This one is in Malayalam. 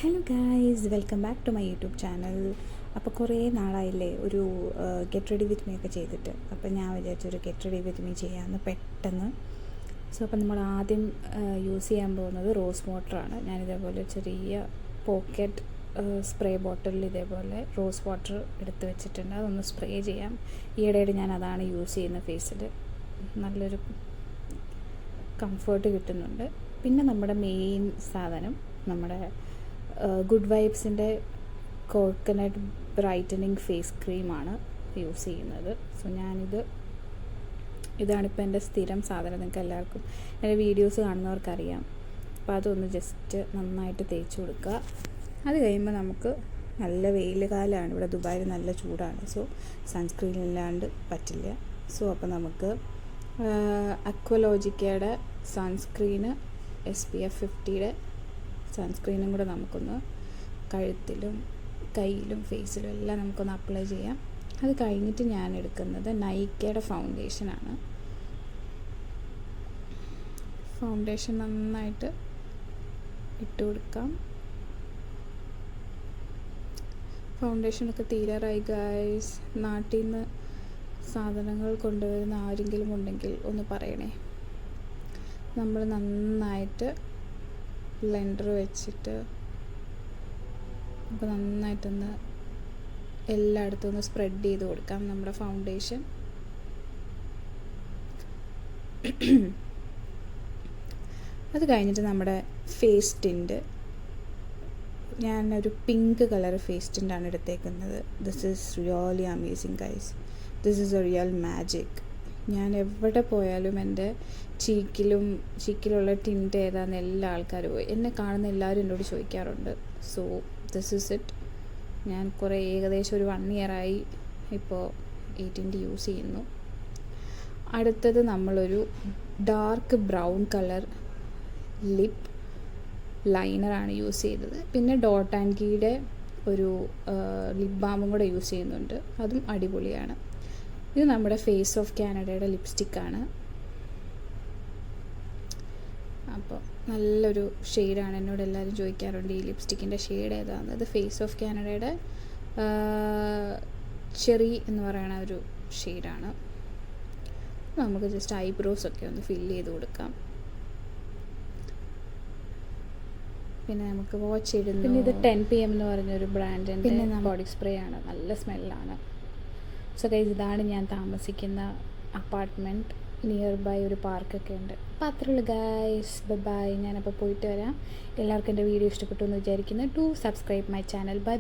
Hello guys, welcome back to my YouTube channel. അപ്പോൾ കുറേ നാളായില്ലേ ഒരു ഗെറ്റ് റെഡി വിത്ത് മീ ഒക്കെ ചെയ്തിട്ട്. അപ്പോൾ ഞാൻ വിചാരിച്ചൊരു ഗെറ്റ് റെഡി വിത്ത് മീ ചെയ്യാമെന്ന് പെട്ടെന്ന്. അപ്പോൾ നമ്മൾ ആദ്യം യൂസ് ചെയ്യാൻ പോകുന്നത് റോസ് വാട്ടറാണ്. ഞാനിതേപോലെ ചെറിയ പോക്കറ്റ് സ്പ്രേ ബോട്ടിലിൽ ഇതേപോലെ റോസ് വാട്ടർ എടുത്ത് വെച്ചിട്ടുണ്ട്. അതൊന്ന് സ്പ്രേ ചെയ്യാം. ഈയിടെയായിട്ട് ഞാൻ അതാണ് യൂസ് ചെയ്യുന്ന ഫേസിൽ. നല്ലൊരു കംഫേർട്ട് കിട്ടുന്നുണ്ട്. പിന്നെ നമ്മുടെ മെയിൻ സാധനം നമ്മുടെ ഗുഡ് വൈബ്സിൻ്റെ കോക്കനട്ട് ബ്രൈറ്റനിങ് ഫേസ് ക്രീമാണ് യൂസ് ചെയ്യുന്നത്. സോ ഇതാണിപ്പോൾ എൻ്റെ സ്ഥിരം സാധനം. നിങ്ങൾക്ക് എല്ലാവർക്കും എൻ്റെ വീഡിയോസ് കാണുന്നവർക്കറിയാം. അപ്പോൾ അതൊന്ന് ജസ്റ്റ് നന്നായിട്ട് തേച്ച് കൊടുക്കുക. അത് കഴിയുമ്പോൾ നമുക്ക് നല്ല വെയിൽ കാലമാണ്, ഇവിടെ ദുബായിൽ നല്ല ചൂടാണ്. സോ സൺസ്ക്രീൻ ഇല്ലാണ്ട് പറ്റില്ല. സോ അപ്പോൾ നമുക്ക് അക്വലോജിക്കയുടെ സൺസ്ക്രീന് SPF 50 സൺസ്ക്രീനും കൂടെ നമുക്കൊന്ന് കഴുത്തിലും കയ്യിലും ഫേസിലും എല്ലാം നമുക്കൊന്ന് അപ്ലൈ ചെയ്യാം. അത് കഴിഞ്ഞിട്ട് ഞാൻ എടുക്കുന്നത് നൈക്കയുടെ ഫൗണ്ടേഷനാണ്. ഫൗണ്ടേഷൻ നന്നായിട്ട് ഇട്ട് കൊടുക്കാം. ഫൗണ്ടേഷനൊക്കെ തീരാറായി ഗൈസ്. നാട്ടിൽ നിന്ന് സാധനങ്ങൾ കൊണ്ടുവരുന്ന ആരെങ്കിലും ഉണ്ടെങ്കിൽ ഒന്ന് പറയണേ. നമ്മൾ നന്നായിട്ട് ബ്ലെൻഡർ വെച്ചിട്ട് നമുക്ക് നന്നായിട്ടൊന്ന് എല്ലായിടത്തും ഒന്ന് സ്പ്രെഡ് ചെയ്ത് കൊടുക്കാം നമ്മുടെ ഫൗണ്ടേഷൻ. അത് കഴിഞ്ഞിട്ട് നമ്മുടെ ഫേസ് ടിൻറ്റ്, ഞാനൊരു പിങ്ക് കളർ ഫേസ് ടിൻ്റാണ് എടുത്തേക്കുന്നത്. This is really amazing guys. This is A real magic. ഞാൻ എവിടെ പോയാലും എൻ്റെ ചീക്കിലുള്ള ടിൻറ്റ് ഏതാണെന്ന് എല്ലാ ആൾക്കാരും എന്നെ കാണുന്ന എല്ലാവരും എന്നോട് ചോദിക്കാറുണ്ട്. So this is it. ഞാൻ ഏകദേശം ഒരു 1 ഇയറായി ഇപ്പോൾ ഈ ടിൻറ്റ് യൂസ് ചെയ്യുന്നു. അടുത്തത് നമ്മളൊരു ഡാർക്ക് ബ്രൗൺ കളർ ലിപ്പ് ലൈനറാണ് യൂസ് ചെയ്തത്. പിന്നെ ഡോട്ട് ആൻഡ് കീയുടെ ഒരു ലിപ് ബാമും കൂടെ യൂസ് ചെയ്യുന്നുണ്ട്. അതും അടിപൊളിയാണ്. ഇത് നമ്മുടെ ഫേസ് ഓഫ് കാനഡയുടെ ലിപ്സ്റ്റിക്കാണ്. അപ്പോൾ നല്ലൊരു ഷെയ്ഡാണ്. എന്നോട് എല്ലാവരും ചോദിക്കാറുണ്ട് ഈ ലിപ്സ്റ്റിക്കിൻ്റെ ഷെയ്ഡ് ഏതാണെന്ന്. ഇത് ഫേസ് ഓഫ് കാനഡയുടെ ചെറി എന്ന് പറയുന്ന ഒരു ഷെയ്ഡാണ്. നമുക്ക് ജസ്റ്റ് ഐബ്രോസൊക്കെ ഒന്ന് ഫില്ല് ചെയ്ത് കൊടുക്കാം. പിന്നെ നമുക്ക് വാച്ച് ഇടുന്നു. പിന്നെ ഇത് 10 PM എന്ന് പറഞ്ഞൊരു ബ്രാൻഡിൻ്റെ ബോഡി സ്പ്രേ ആണ്. നല്ല സ്മെല്ലാണ്. സോ ഗൈസ്, ഇതാണ് ഞാൻ താമസിക്കുന്ന അപ്പാർട്ട്മെൻറ്റ്. നിയർ ബൈ ഒരു പാർക്കൊക്കെ ഉണ്ട്. അപ്പോൾ അത്രയുള്ളൂ ഗൈസ്. ബൈ. ഞാനപ്പോൾ പോയിട്ട് വരാം. എല്ലാവർക്കും എൻ്റെ വീഡിയോ ഇഷ്ടപ്പെട്ടു എന്ന് വിചാരിക്കുന്നു. To subscribe my channel. By.